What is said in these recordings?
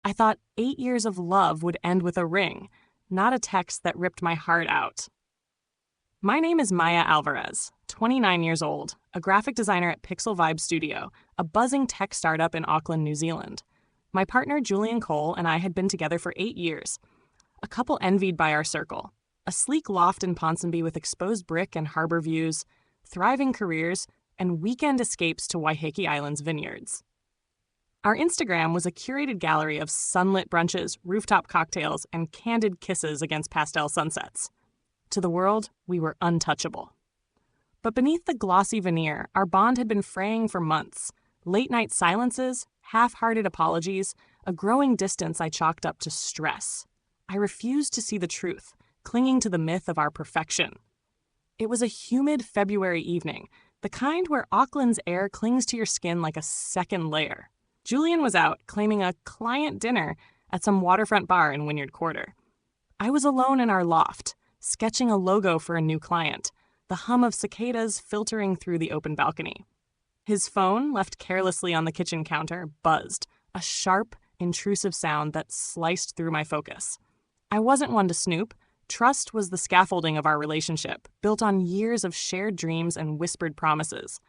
I thought 8 years of love would end with a ring, not a text that ripped my heart out. My name is Maya Alvarez, 29 years old, a graphic designer at Pixel Vibe Studio, a buzzing tech startup in Auckland, New Zealand. My partner, Julian and I had been together for 8 years, a couple envied by our circle. A sleek loft in Ponsonby with exposed brick and harbor views, thriving careers, and weekend escapes to Waiheke Island's vineyards. Our Instagram was a curated gallery of sunlit brunches, rooftop cocktails, and candid kisses against pastel sunsets. To the world, we were untouchable. But beneath the glossy veneer, our bond had been fraying for months. Late-night silences, half-hearted apologies, a growing distance I chalked up to stress. I refused to see the truth, clinging to the myth of our perfection. It was a humid February evening, the kind where Auckland's air clings to your skin like a second layer. Julian was out claiming a client dinner at some waterfront bar in Wynyard Quarter. I was alone in our loft, sketching a logo for a new client, the hum of cicadas filtering through the open balcony. His phone, left carelessly on the kitchen counter, buzzed, a sharp, intrusive sound that sliced through my focus. I wasn't one to snoop. Trust was the scaffolding of our relationship, built on years of shared dreams and whispered promises.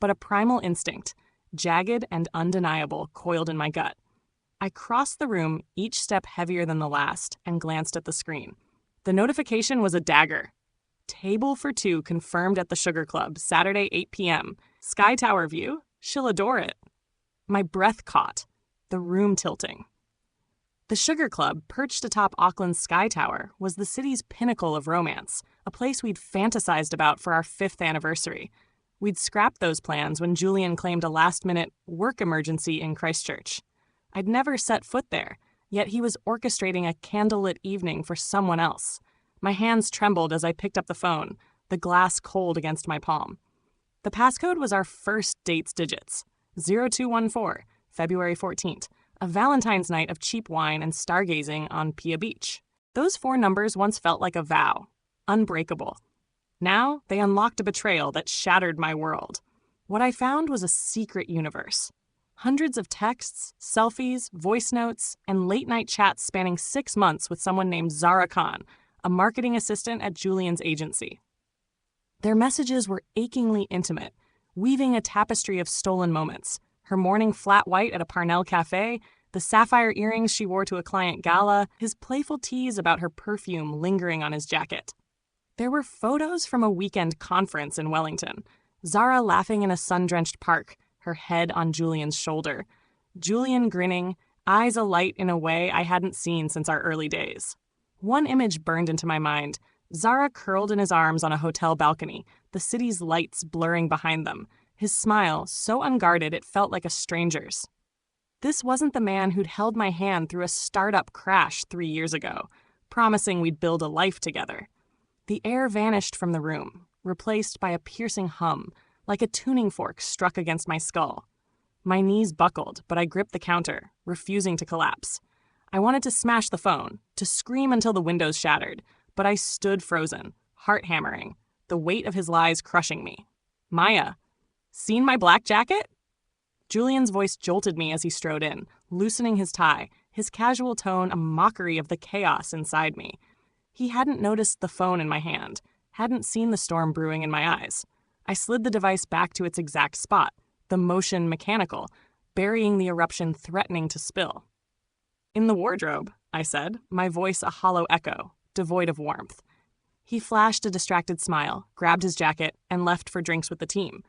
But a primal instinct, jagged and undeniable, coiled in my gut. I crossed the room, each step heavier than the last, and glanced at the screen. The notification was a dagger. Table for two confirmed at the Sugar Club, Saturday, 8 p.m. Sky Tower view? She'll adore it. My breath caught, the room tilting. The Sugar Club, perched atop Auckland's Sky Tower, was the city's pinnacle of romance, a place we'd fantasized about for our 5th anniversary. We'd scrapped those plans when Julian claimed a last-minute work emergency in Christchurch. I'd never set foot there, yet he was orchestrating a candlelit evening for someone else. My hands trembled as I picked up the phone, the glass cold against my palm. The passcode was our first date's digits, 0214, February 14th. A Valentine's night of cheap wine and stargazing on Pia Beach. Those 4 numbers once felt like a vow, unbreakable. Now, they unlocked a betrayal that shattered my world. What I found was a secret universe. Hundreds of texts, selfies, voice notes, and late-night chats spanning 6 months with someone named Zara, a marketing assistant at Julian's agency. Their messages were achingly intimate, weaving a tapestry of stolen moments. Her morning flat white at a Parnell cafe, the sapphire earrings she wore to a client gala, his playful tease about her perfume lingering on his jacket. There were photos from a weekend conference in Wellington. Zara laughing in a sun-drenched park, her head on Julian's shoulder. Julian grinning, eyes alight in a way I hadn't seen since our early days. One image burned into my mind. Zara curled in his arms on a hotel balcony, the city's lights blurring behind them. His smile, so unguarded it felt like a stranger's. This wasn't the man who'd held my hand through a startup crash 3 years ago, promising we'd build a life together. The air vanished from the room, replaced by a piercing hum, like a tuning fork struck against my skull. My knees buckled, but I gripped the counter, refusing to collapse. I wanted to smash the phone, to scream until the windows shattered, but I stood frozen, heart hammering, the weight of his lies crushing me. Maya, seen my black jacket? Julian's voice jolted me as he strode in, loosening his tie, his casual tone a mockery of the chaos inside me. He hadn't noticed the phone in my hand, hadn't seen the storm brewing in my eyes. I slid the device back to its exact spot, the motion mechanical, burying the eruption threatening to spill. In the wardrobe, I said, my voice a hollow echo, devoid of warmth. He flashed a distracted smile, grabbed his jacket, and left for drinks with the team.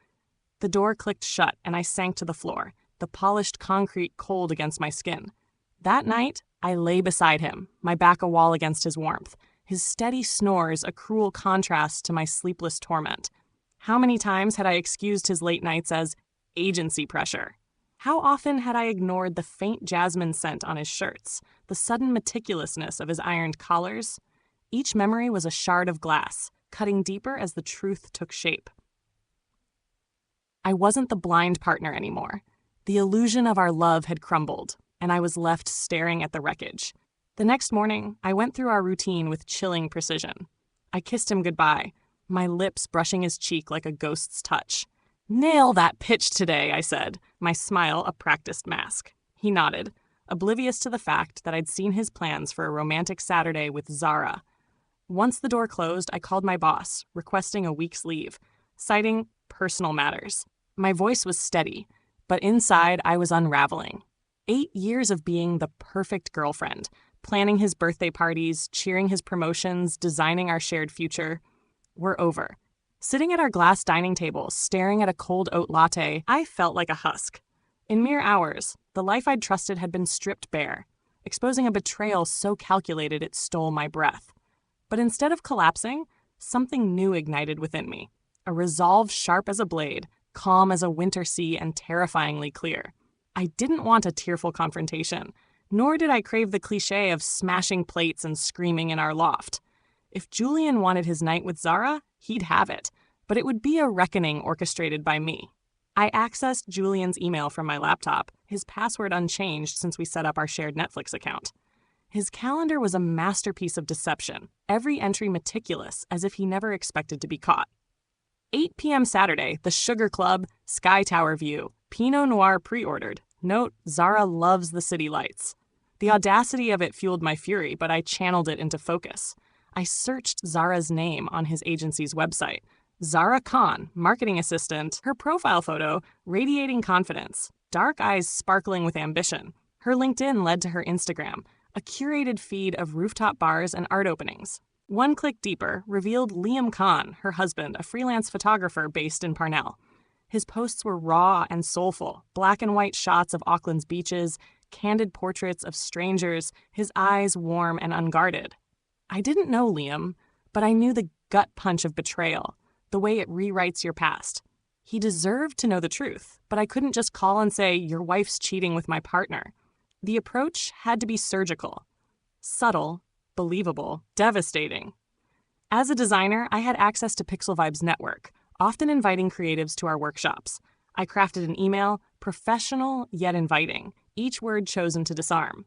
The door clicked shut, and I sank to the floor, the polished concrete cold against my skin. That night, I lay beside him, my back a wall against his warmth, his steady snores a cruel contrast to my sleepless torment. How many times had I excused his late nights as agency pressure? How often had I ignored the faint jasmine scent on his shirts, the sudden meticulousness of his ironed collars? Each memory was a shard of glass, cutting deeper as the truth took shape. I wasn't the blind partner anymore. The illusion of our love had crumbled, and I was left staring at the wreckage. The next morning, I went through our routine with chilling precision. I kissed him goodbye, my lips brushing his cheek like a ghost's touch. "Nail that pitch today," I said, my smile a practiced mask. He nodded. oblivious to the fact that I'd seen his plans for a romantic Saturday with Zara. Once the door closed, I called my boss, requesting a week's leave, citing personal matters. My voice was steady, but inside I was unraveling. 8 years of being the perfect girlfriend, planning his birthday parties, cheering his promotions, designing our shared future, were over. Sitting at our glass dining table, staring at a cold oat latte, I felt like a husk. In mere hours, the life I'd trusted had been stripped bare, exposing a betrayal so calculated it stole my breath. But instead of collapsing, something new ignited within me. A resolve sharp as a blade, calm as a winter sea, and terrifyingly clear. I didn't want a tearful confrontation, nor did I crave the cliché of smashing plates and screaming in our loft. If Julian wanted his night with Zara, he'd have it, but it would be a reckoning orchestrated by me. I accessed Julian's email from my laptop, his password unchanged since we set up our shared Netflix account. His calendar was a masterpiece of deception, every entry meticulous, as if he never expected to be caught. 8 p.m. Saturday, the Sugar Club, Sky Tower View, Pinot Noir pre-ordered. Note, Zara loves the city lights. The audacity of it fueled my fury, but I channeled it into focus. I searched Zara's name on his agency's website. Zara Khan, marketing assistant, her profile photo, radiating confidence, dark eyes sparkling with ambition. Her LinkedIn led to her Instagram, a curated feed of rooftop bars and art openings. One click deeper revealed Liam Khan, her husband, a freelance photographer based in Parnell. His posts were raw and soulful, black and white shots of Auckland's beaches, candid portraits of strangers, his eyes warm and unguarded. I didn't know Liam, but I knew the gut punch of betrayal, the way it rewrites your past. He deserved to know the truth, but I couldn't just call and say, "Your wife's cheating with my partner." The approach had to be surgical, subtle, believable, devastating. As a designer, I had access to Pixel Vibe's network, often inviting creatives to our workshops. I crafted an email, professional yet inviting, each word chosen to disarm.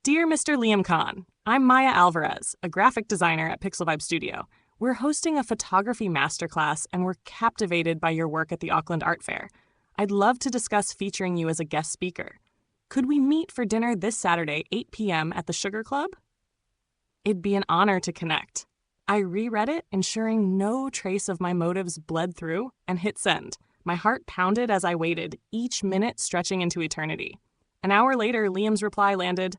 Dear Mr. Liam Khan, I'm Maya Alvarez, a graphic designer at Pixel Vibe Studio. We're hosting a photography masterclass and we're captivated by your work at the Auckland Art Fair. I'd love to discuss featuring you as a guest speaker. Could we meet for dinner this Saturday, 8 p.m. at the Sugar Club? It'd be an honor to connect. I reread it, ensuring no trace of my motives bled through, and hit send. My heart pounded as I waited, each minute stretching into eternity. An hour later, Liam's reply landed,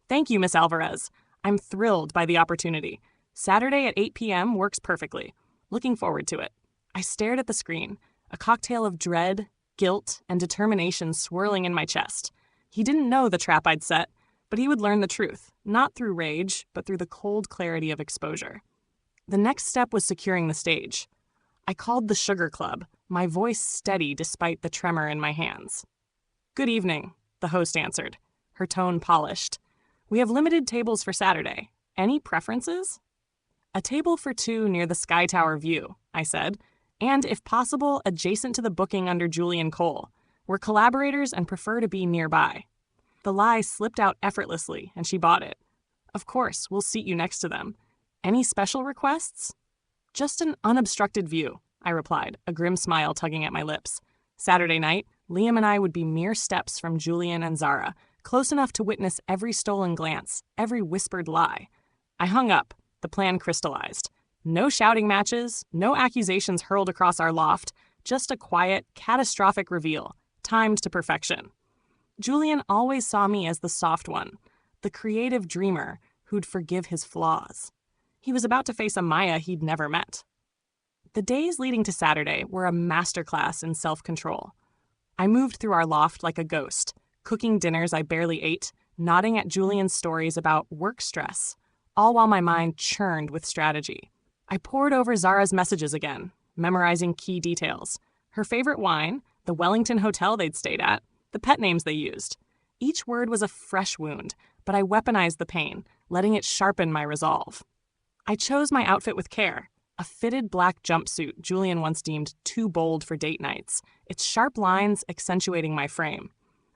"Thank you, Miss Alvarez. I'm thrilled by the opportunity. Saturday at 8 p.m. works perfectly. Looking forward to it." I stared at the screen, a cocktail of dread, guilt, and determination swirling in my chest. He didn't know the trap I'd set, but he would learn the truth, not through rage, but through the cold clarity of exposure. The next step was securing the stage. I called the Sugar Club, my voice steady despite the tremor in my hands. "Good evening," the host answered, her tone polished. "We have limited tables for Saturday. Any preferences?" "A table for two near the Sky Tower View," I said, "and, if possible, adjacent to the booking under Julian Cole. We're collaborators and prefer to be nearby." The lie slipped out effortlessly, and she bought it. "Of course, we'll seat you next to them. Any special requests?" "Just an unobstructed view," I replied, a grim smile tugging at my lips. Saturday night, Liam and I would be mere steps from Julian and Zara, close enough to witness every stolen glance, every whispered lie. I hung up. The plan crystallized. No shouting matches, no accusations hurled across our loft, just a quiet, catastrophic reveal, timed to perfection. Julian always saw me as the soft one, the creative dreamer who'd forgive his flaws. He was about to face a Maya he'd never met. The days leading to Saturday were a masterclass in self-control. I moved through our loft like a ghost, cooking dinners I barely ate, nodding at Julian's stories about work stress, all while my mind churned with strategy. I pored over Zara's messages again, memorizing key details. Her favorite wine, the Wellington hotel they'd stayed at, the pet names they used. Each word was a fresh wound, but I weaponized the pain, letting it sharpen my resolve. I chose my outfit with care. A fitted black jumpsuit Julian once deemed too bold for date nights, its sharp lines accentuating my frame.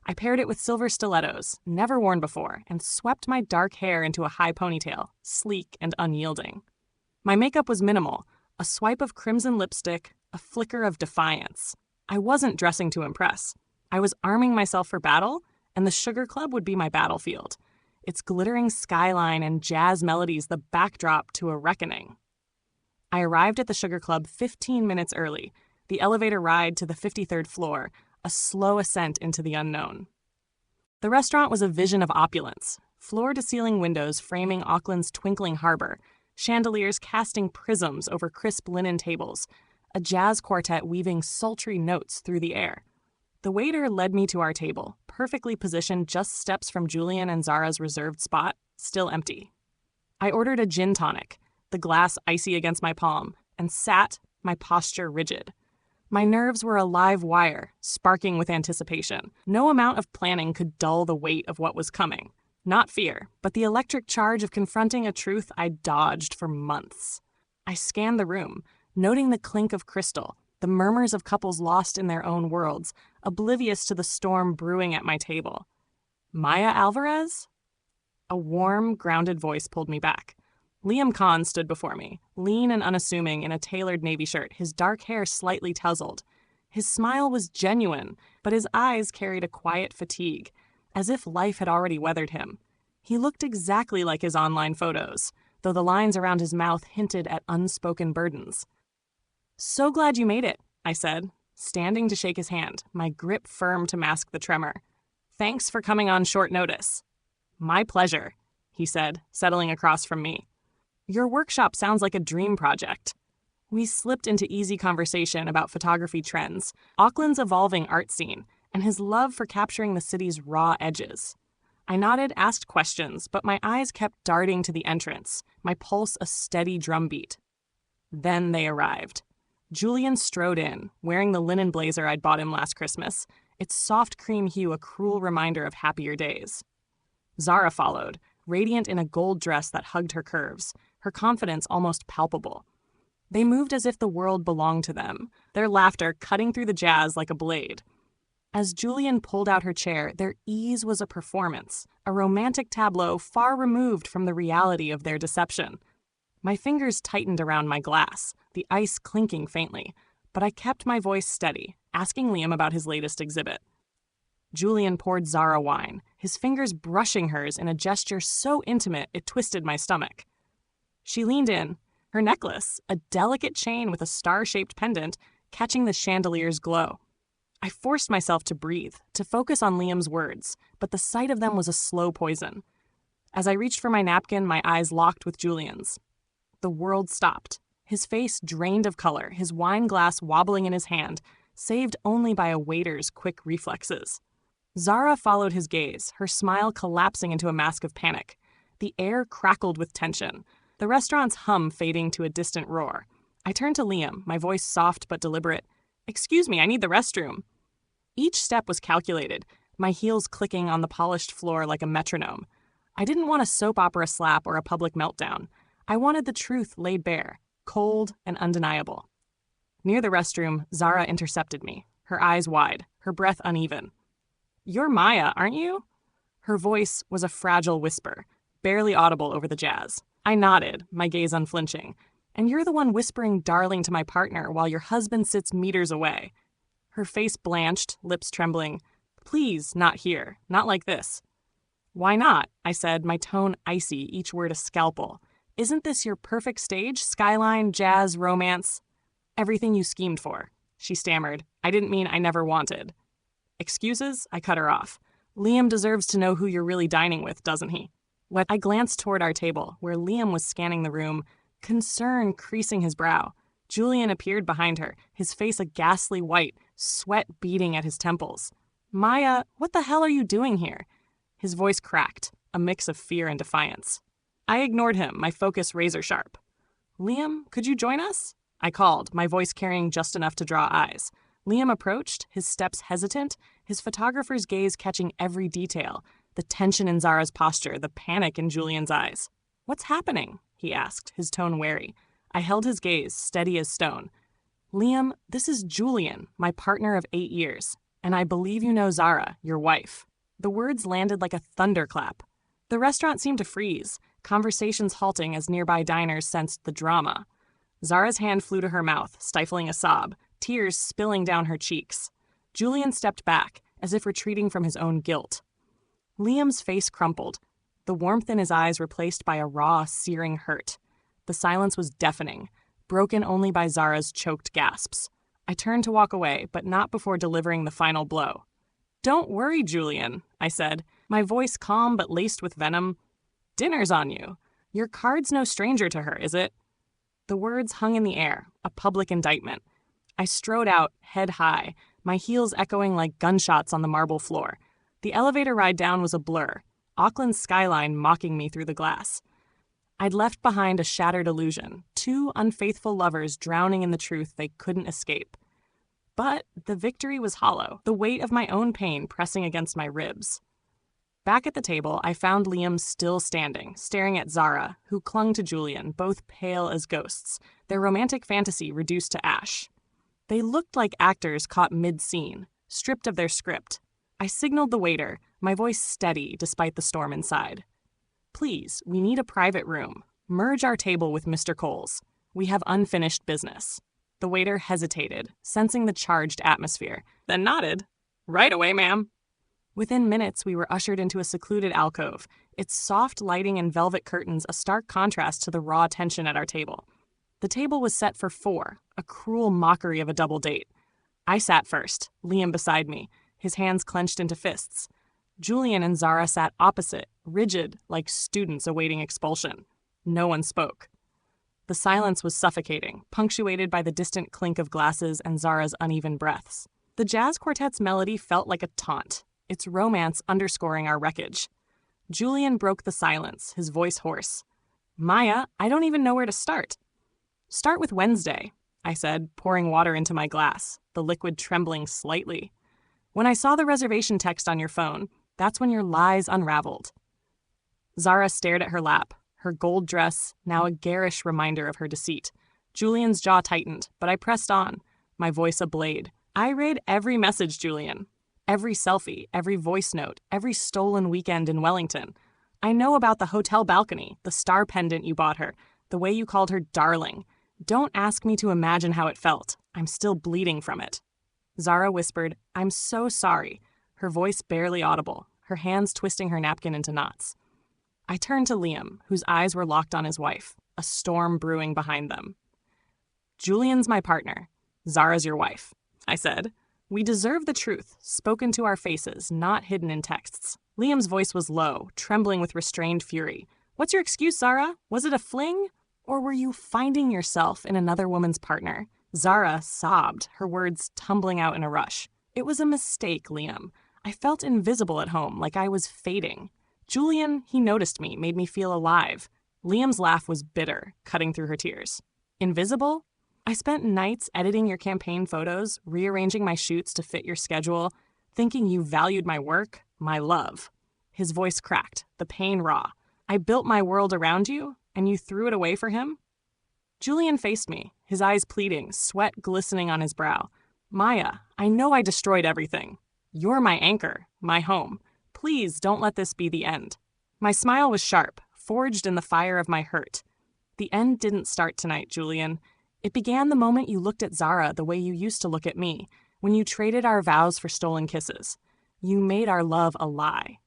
I paired it with silver stilettos, never worn before, and swept my dark hair into a high ponytail, sleek and unyielding. My makeup was minimal, a swipe of crimson lipstick, a flicker of defiance. I wasn't dressing to impress. I was arming myself for battle, and the Sugar Club would be my battlefield. Its glittering skyline and jazz melodies the backdrop to a reckoning. I arrived at the Sugar Club 15 minutes early, the elevator ride to the 53rd floor, a slow ascent into the unknown. The restaurant was a vision of opulence, floor-to-ceiling windows framing Auckland's twinkling harbor, chandeliers casting prisms over crisp linen tables, a jazz quartet weaving sultry notes through the air. The waiter led me to our table, perfectly positioned just steps from Julian and Zara's reserved spot, still empty. I ordered a gin tonic, the glass icy against my palm, and sat, my posture rigid. My nerves were a live wire, sparking with anticipation. No amount of planning could dull the weight of what was coming. Not fear, but the electric charge of confronting a truth I'd dodged for months. I scanned the room, noting the clink of crystal, the murmurs of couples lost in their own worlds, oblivious to the storm brewing at my table. Maya Alvarez? A warm, grounded voice pulled me back. Liam Kahn stood before me, lean and unassuming in a tailored navy shirt, his dark hair slightly tousled. His smile was genuine, but his eyes carried a quiet fatigue, as if life had already weathered him. He looked exactly like his online photos, though the lines around his mouth hinted at unspoken burdens. "So glad you made it," I said, standing to shake his hand, my grip firm to mask the tremor. "Thanks for coming on short notice." "My pleasure," he said, settling across from me. "Your workshop sounds like a dream project." We slipped into easy conversation about photography trends, Auckland's evolving art scene, and his love for capturing the city's raw edges. I nodded, asked questions, but my eyes kept darting to the entrance, my pulse a steady drumbeat. Then they arrived. Julian strode in, wearing the linen blazer I'd bought him last Christmas, its soft cream hue a cruel reminder of happier days. Zara followed, radiant in a gold dress that hugged her curves, her confidence almost palpable. They moved as if the world belonged to them, their laughter cutting through the jazz like a blade. As Julian pulled out her chair, their ease was a performance, a romantic tableau far removed from the reality of their deception. My fingers tightened around my glass, the ice clinking faintly, but I kept my voice steady, asking Liam about his latest exhibit. Julian poured Zara wine, his fingers brushing hers in a gesture so intimate it twisted my stomach. She leaned in, her necklace, a delicate chain with a star-shaped pendant, catching the chandelier's glow. I forced myself to breathe, to focus on Liam's words, but the sight of them was a slow poison. As I reached for my napkin, my eyes locked with Julian's. The world stopped, his face drained of color, his wine glass wobbling in his hand, saved only by a waiter's quick reflexes. Zara followed his gaze, her smile collapsing into a mask of panic. The air crackled with tension, the restaurant's hum fading to a distant roar. I turned to Liam, my voice soft but deliberate. "Excuse me, I need the restroom." Each step was calculated, my heels clicking on the polished floor like a metronome. I didn't want a soap opera slap or a public meltdown. I wanted the truth laid bare, cold and undeniable. Near the restroom, Zara intercepted me, her eyes wide, her breath uneven. "You're Maya, aren't you?" Her voice was a fragile whisper, barely audible over the jazz. I nodded, my gaze unflinching. "And you're the one whispering 'darling' to my partner while your husband sits meters away." Her face blanched, lips trembling. "Please, not here. Not like this." "Why not?" I said, my tone icy, each word a scalpel. "Isn't this your perfect stage? Skyline, jazz, romance?" "Everything you schemed for," she stammered. "I didn't mean I never wanted." "Excuses?" I cut her off. "Liam deserves to know who you're really dining with, doesn't he?" I glanced toward our table, where Liam was scanning the room, concern creasing his brow. Julian appeared behind her, his face a ghastly white, sweat beading at his temples. "Maya, what the hell are you doing here?" His voice cracked, a mix of fear and defiance. I ignored him, my focus razor sharp. "Liam, could you join us?" I called, my voice carrying just enough to draw eyes. Liam approached, his steps hesitant, his photographer's gaze catching every detail, the tension in Zara's posture, the panic in Julian's eyes. "What's happening?" he asked, his tone wary. I held his gaze, steady as stone. "Liam, this is Julian, my partner of 8 years, and I believe you know Zara, your wife." The words landed like a thunderclap. The restaurant seemed to freeze, conversations halting as nearby diners sensed the drama. Zara's hand flew to her mouth, stifling a sob, tears spilling down her cheeks. Julian stepped back, as if retreating from his own guilt. Liam's face crumpled, the warmth in his eyes replaced by a raw, searing hurt. The silence was deafening, broken only by Zara's choked gasps. I turned to walk away, but not before delivering the final blow. "Don't worry, Julian," I said, my voice calm but laced with venom. "Dinner's on you. Your card's no stranger to her, is it?" The words hung in the air, a public indictment. I strode out, head high, my heels echoing like gunshots on the marble floor. The elevator ride down was a blur, Auckland's skyline mocking me through the glass. I'd left behind a shattered illusion, two unfaithful lovers drowning in the truth they couldn't escape. But the victory was hollow, the weight of my own pain pressing against my ribs. Back at the table, I found Liam still standing, staring at Zara, who clung to Julian, both pale as ghosts, their romantic fantasy reduced to ash. They looked like actors caught mid-scene, stripped of their script. I signaled the waiter, my voice steady despite the storm inside. "Please, we need a private room. Merge our table with Mr. Cole's. We have unfinished business." The waiter hesitated, sensing the charged atmosphere, then nodded. "Right away, ma'am." Within minutes, we were ushered into a secluded alcove, its soft lighting and velvet curtains a stark contrast to the raw tension at our table. The table was set for 4, a cruel mockery of a double date. I sat first, Liam beside me, his hands clenched into fists. Julian and Zara sat opposite, rigid, like students awaiting expulsion. No one spoke. The silence was suffocating, punctuated by the distant clink of glasses and Zara's uneven breaths. The jazz quartet's melody felt like a taunt, its romance underscoring our wreckage. Julian broke the silence, his voice hoarse. "Maya, I don't even know where to start." "Start with Wednesday," I said, pouring water into my glass, the liquid trembling slightly. "When I saw the reservation text on your phone, that's when your lies unraveled." Zara stared at her lap, her gold dress now a garish reminder of her deceit. Julian's jaw tightened, but I pressed on, my voice a blade. "I read every message, Julian. Every selfie, every voice note, every stolen weekend in Wellington. I know about the hotel balcony, the star pendant you bought her, the way you called her darling. Don't ask me to imagine how it felt. I'm still bleeding from it." Zara whispered, "I'm so sorry," her voice barely audible, her hands twisting her napkin into knots. I turned to Liam, whose eyes were locked on his wife, a storm brewing behind them. "Julian's my partner. Zara's your wife," I said. "We deserve the truth, spoken to our faces, not hidden in texts." Liam's voice was low, trembling with restrained fury. "What's your excuse, Zara? Was it a fling? Or were you finding yourself in another woman's partner?" Zara sobbed, her words tumbling out in a rush. "It was a mistake, Liam. I felt invisible at home, like I was fading. Julian, he noticed me, made me feel alive." Liam's laugh was bitter, cutting through her tears. "Invisible? I spent nights editing your campaign photos, rearranging my shoots to fit your schedule, thinking you valued my work, my love." His voice cracked, the pain raw. "I built my world around you, and you threw it away for him?" Julian faced me, his eyes pleading, sweat glistening on his brow. "Maya, I know I destroyed everything. You're my anchor, my home. Please don't let this be the end." My smile was sharp, forged in the fire of my hurt. "The end didn't start tonight, Julian. It began the moment you looked at Zara the way you used to look at me, when you traded our vows for stolen kisses. You made our love a lie."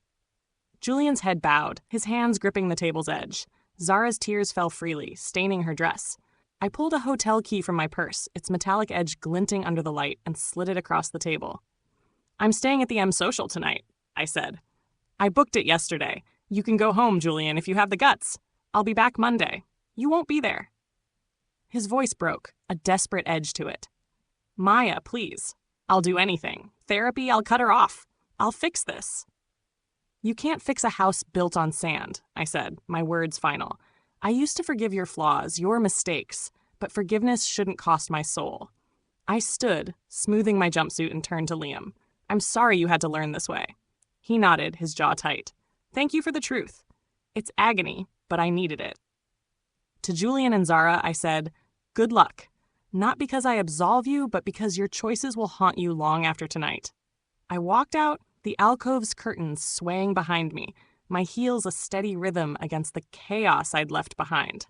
Julian's head bowed, his hands gripping the table's edge. Zara's tears fell freely, staining her dress. I pulled a hotel key from my purse, its metallic edge glinting under the light, and slid it across the table. "I'm staying at the M Social tonight," I said. "I booked it yesterday. You can go home, Julian, if you have the guts. I'll be back Monday. You won't be there." His voice broke, a desperate edge to it. "Maya, please. I'll do anything. Therapy, I'll cut her off. I'll fix this." "You can't fix a house built on sand," I said, my words final. "I used to forgive your flaws, your mistakes, but forgiveness shouldn't cost my soul." I stood, smoothing my jumpsuit, and turned to Liam. "I'm sorry you had to learn this way." He nodded, his jaw tight. "Thank you for the truth. It's agony, but I needed it." To Julian and Zara, I said, "Good luck. Not because I absolve you, but because your choices will haunt you long after tonight." I walked out, the alcove's curtains swaying behind me, my heels a steady rhythm against the chaos I'd left behind.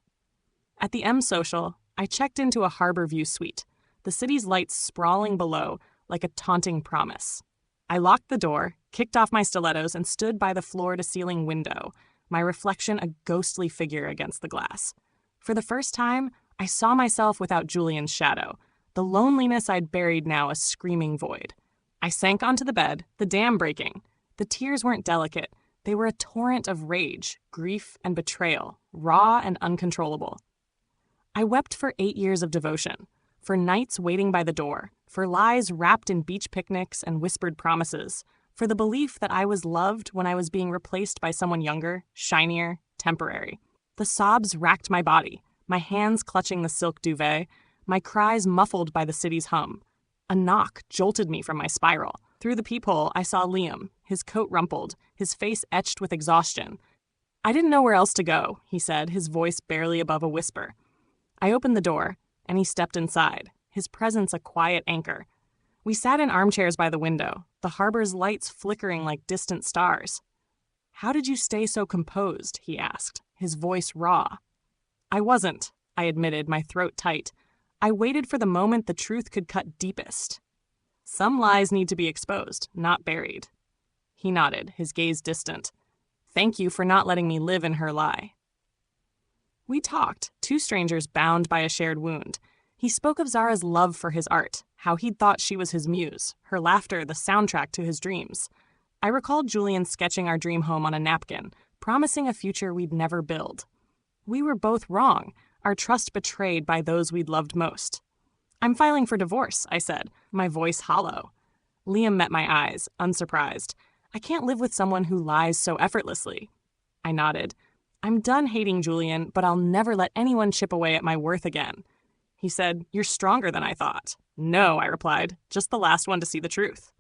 At the M Social, I checked into a harbor view suite, the city's lights sprawling below like a taunting promise. I locked the door, kicked off my stilettos, and stood by the floor-to-ceiling window, my reflection a ghostly figure against the glass. For the first time, I saw myself without Julian's shadow, the loneliness I'd buried now a screaming void. I sank onto the bed, the dam breaking. The tears weren't delicate. They were a torrent of rage, grief, and betrayal, raw and uncontrollable. I wept for 8 years of devotion, for nights waiting by the door, for lies wrapped in beach picnics and whispered promises, for the belief that I was loved when I was being replaced by someone younger, shinier, temporary. The sobs racked my body, my hands clutching the silk duvet, my cries muffled by the city's hum. A knock jolted me from my spiral. Through the peephole, I saw Liam, his coat rumpled, his face etched with exhaustion. "I didn't know where else to go," he said, his voice barely above a whisper. I opened the door, and he stepped inside, his presence a quiet anchor. We sat in armchairs by the window, the harbor's lights flickering like distant stars. "How did you stay so composed?" he asked, his voice raw. "I wasn't," I admitted, my throat tight. "I waited for the moment the truth could cut deepest. Some lies need to be exposed, not buried." He nodded, his gaze distant. "Thank you for not letting me live in her lie." We talked, two strangers bound by a shared wound. He spoke of Zara's love for his art, how he'd thought she was his muse, her laughter the soundtrack to his dreams. I recalled Julian sketching our dream home on a napkin, promising a future we'd never build. We were both wrong, our trust betrayed by those we'd loved most. "I'm filing for divorce," I said, my voice hollow. Liam met my eyes, unsurprised. "I can't live with someone who lies so effortlessly." I nodded. "I'm done hating Julian, but I'll never let anyone chip away at my worth again." He said, "You're stronger than I thought." "No," I replied, "just the last one to see the truth."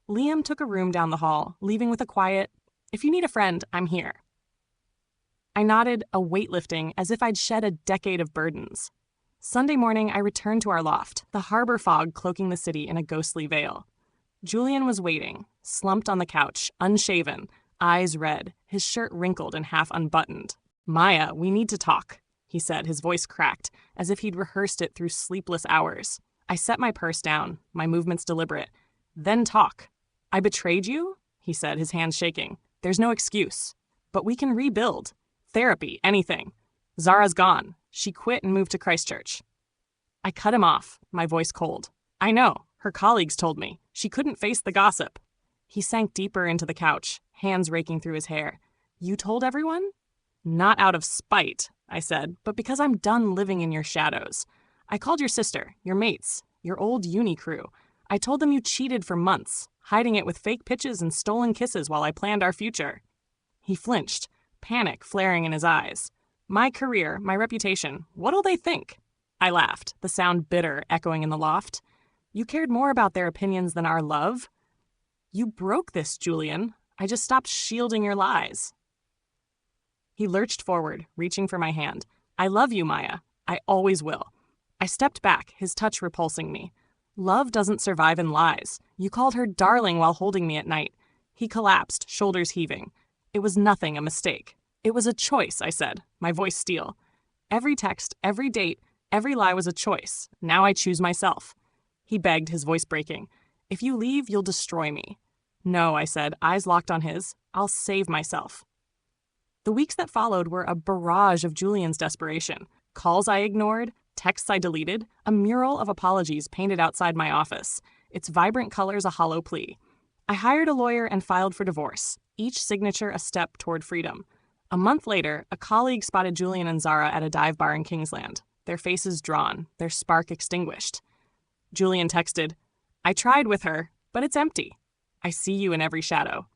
Liam took a room down the hall, leaving with a quiet, "If you need a friend, I'm here." I nodded, a weight lifting, as if I'd shed a decade of burdens. Sunday morning, I returned to our loft, the harbor fog cloaking the city in a ghostly veil. Julian was waiting, slumped on the couch, unshaven, eyes red, his shirt wrinkled and half unbuttoned. "Maya, we need to talk," he said, his voice cracked, as if he'd rehearsed it through sleepless hours. I set my purse down, my movements deliberate. "Then talk." "I betrayed you?" he said, his hands shaking. "There's no excuse. But we can rebuild. Therapy, anything. Zara's gone. She quit and moved to Christchurch." I cut him off, my voice cold. "I know. Her colleagues told me. She couldn't face the gossip." He sank deeper into the couch, hands raking through his hair. "You told everyone?" "Not out of spite," I said, "but because I'm done living in your shadows. I called your sister, your mates, your old uni crew. I told them you cheated for months, hiding it with fake pitches and stolen kisses while I planned our future." He flinched, panic flaring in his eyes. "My career, my reputation, what'll they think?" I laughed, the sound bitter echoing in the loft. "You cared more about their opinions than our love? You broke this, Julian. I just stopped shielding your lies." He lurched forward, reaching for my hand. "I love you, Maya. I always will." I stepped back, his touch repulsing me. "Love doesn't survive in lies. You called her darling while holding me at night." He collapsed, shoulders heaving. "It was nothing, a mistake. It was a choice," I said, my voice steel. "Every text, every date, every lie was a choice. Now I choose myself." He begged, his voice breaking. "If you leave, you'll destroy me." "No," I said, eyes locked on his. "I'll save myself." The weeks that followed were a barrage of Julian's desperation. Calls I ignored, texts I deleted, a mural of apologies painted outside my office, its vibrant colors a hollow plea. I hired a lawyer and filed for divorce, each signature a step toward freedom. A month later, a colleague spotted Julian and Zara at a dive bar in Kingsland, their faces drawn, their spark extinguished. Julian texted, "I tried with her, but it's empty. I see you in every shadow."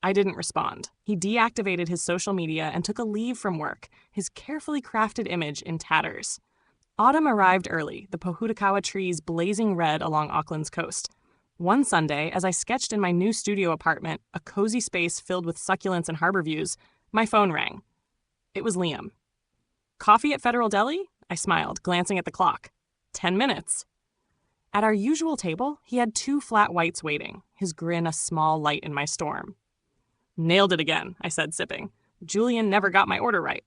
I didn't respond. He deactivated his social media and took a leave from work, his carefully crafted image in tatters. Autumn arrived early, the pohutukawa trees blazing red along Auckland's coast. One Sunday, as I sketched in my new studio apartment, a cozy space filled with succulents and harbor views, my phone rang. It was Liam. "Coffee at Federal Deli?" I smiled, glancing at the clock. 10 minutes. At our usual table, he had 2 flat whites waiting, his grin a small light in my storm. "Nailed it again," I said, sipping. "Julian never got my order right."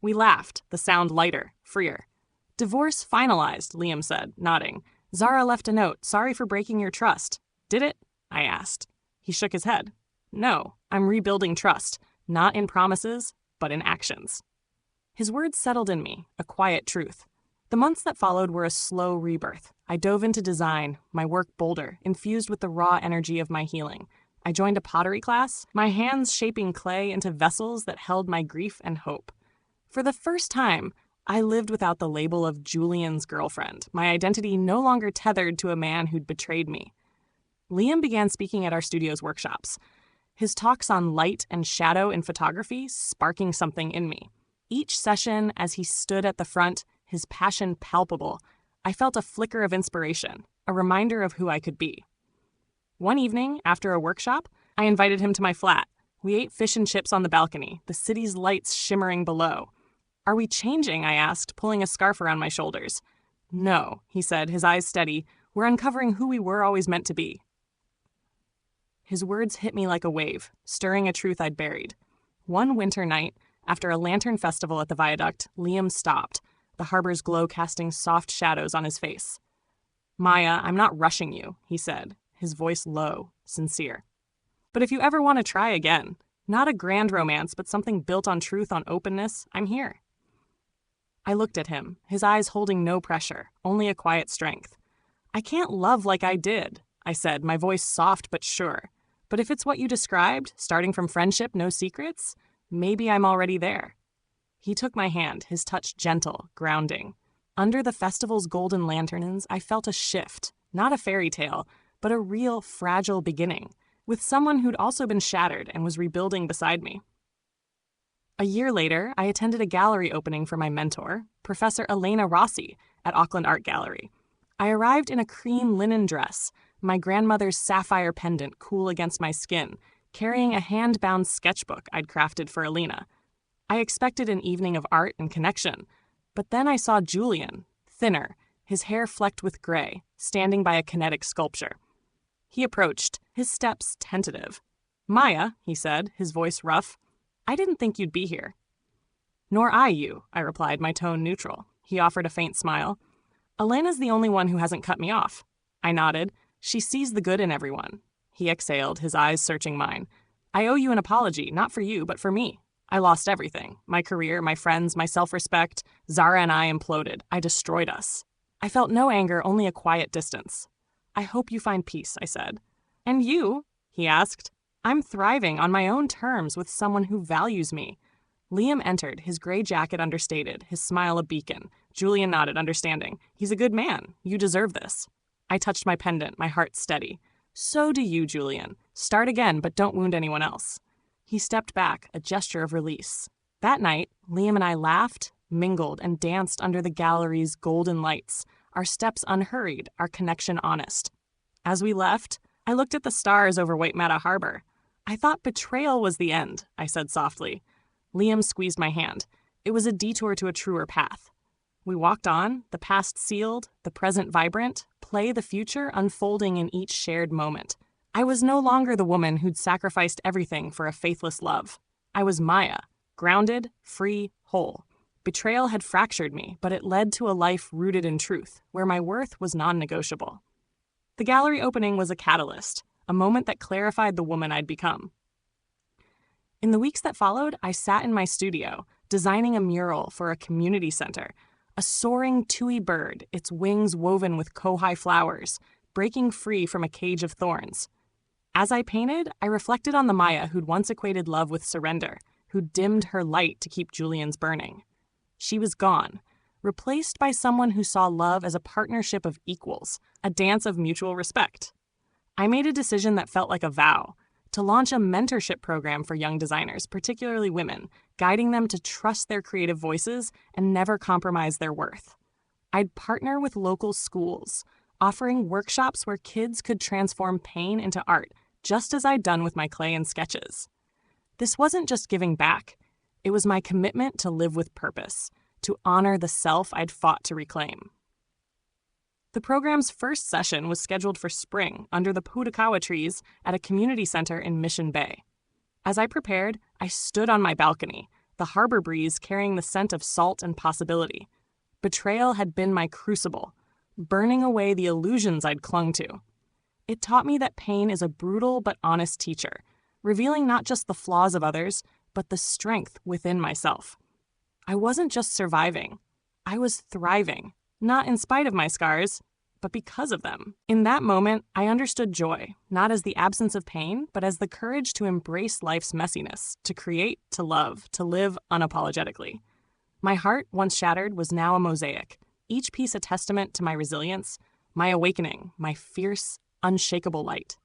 We laughed, the sound lighter, freer. "Divorce finalized," Liam said, nodding. "Zara left a note, sorry for breaking your trust." "Did it?" I asked. He shook his head. No, I'm rebuilding trust, not in promises, but in actions. His words settled in me, a quiet truth. The months that followed were a slow rebirth. I dove into design, my work bolder, infused with the raw energy of my healing. I joined a pottery class, my hands shaping clay into vessels that held my grief and hope. For the first time, I lived without the label of Julian's girlfriend, my identity no longer tethered to a man who'd betrayed me. Liam began speaking at our studio's workshops, his talks on light and shadow in photography sparking something in me. Each session, as he stood at the front, his passion palpable, I felt a flicker of inspiration, a reminder of who I could be. One evening, after a workshop, I invited him to my flat. We ate fish and chips on the balcony, the city's lights shimmering below. Are we changing? I asked, pulling a scarf around my shoulders. No, he said, his eyes steady. We're uncovering who we were always meant to be. His words hit me like a wave, stirring a truth I'd buried. One winter night, after a lantern festival at the viaduct, Liam stopped, the harbor's glow casting soft shadows on his face. Maya, I'm not rushing you, he said, his voice low, sincere. But if you ever want to try again, not a grand romance, but something built on truth, on openness, I'm here. I looked at him, his eyes holding no pressure, only a quiet strength. I can't love like I did, I said, my voice soft but sure. But if it's what you described, starting from friendship, no secrets, maybe I'm already there. He took my hand, his touch gentle, grounding. Under the festival's golden lanterns, I felt a shift, not a fairy tale, but a real fragile beginning, with someone who'd also been shattered and was rebuilding beside me. A year later, I attended a gallery opening for my mentor, Professor Elena Rossi, at Auckland Art Gallery. I arrived in a cream linen dress, my grandmother's sapphire pendant cool against my skin, carrying a hand-bound sketchbook I'd crafted for Elena. I expected an evening of art and connection, but then I saw Julian, thinner, his hair flecked with gray, standing by a kinetic sculpture. He approached, his steps tentative. Maya, he said, his voice rough, I didn't think you'd be here. Nor I you, I replied, my tone neutral. He offered a faint smile. Elena's the only one who hasn't cut me off. I nodded. She sees the good in everyone. He exhaled, his eyes searching mine. I owe you an apology, not for you, but for me. I lost everything. My career, my friends, my self-respect. Zara and I imploded. I destroyed us. I felt no anger, only a quiet distance. I hope you find peace, I said. And you? He asked. I'm thriving on my own terms with someone who values me. Liam entered, his gray jacket understated, his smile a beacon. Julian nodded, understanding. He's a good man. You deserve this. I touched my pendant, my heart steady. So do you, Julian. Start again, but don't wound anyone else. He stepped back, a gesture of release. That night, Liam and I laughed, mingled, and danced under the gallery's golden lights, our steps unhurried, our connection honest. As we left, I looked at the stars over Waitemata Harbor. I thought betrayal was the end, I said softly. Liam squeezed my hand. It was a detour to a truer path. We walked on, the past sealed, the present vibrant, play the future unfolding in each shared moment. I was no longer the woman who'd sacrificed everything for a faithless love. I was Maya, grounded, free, whole. Betrayal had fractured me, but it led to a life rooted in truth, where my worth was non-negotiable. The gallery opening was a catalyst, a moment that clarified the woman I'd become. In the weeks that followed, I sat in my studio, designing a mural for a community center, a soaring tui bird, its wings woven with kohai flowers, breaking free from a cage of thorns. As I painted, I reflected on the Maya who'd once equated love with surrender, who'd dimmed her light to keep Julian's burning. She was gone, replaced by someone who saw love as a partnership of equals, a dance of mutual respect. I made a decision that felt like a vow, to launch a mentorship program for young designers, particularly women, guiding them to trust their creative voices and never compromise their worth. I'd partner with local schools, offering workshops where kids could transform pain into art, just as I'd done with my clay and sketches. This wasn't just giving back. It was my commitment to live with purpose, to honor the self I'd fought to reclaim. The program's first session was scheduled for spring under the Purakawa trees at a community center in Mission Bay. As I prepared, I stood on my balcony, the harbor breeze carrying the scent of salt and possibility. Betrayal had been my crucible, burning away the illusions I'd clung to. It taught me that pain is a brutal but honest teacher, revealing not just the flaws of others, but the strength within myself. I wasn't just surviving. I was thriving, not in spite of my scars, but because of them. In that moment, I understood joy, not as the absence of pain, but as the courage to embrace life's messiness, to create, to love, to live unapologetically. My heart, once shattered, was now a mosaic, each piece a testament to my resilience, my awakening, my fierce, unshakable light.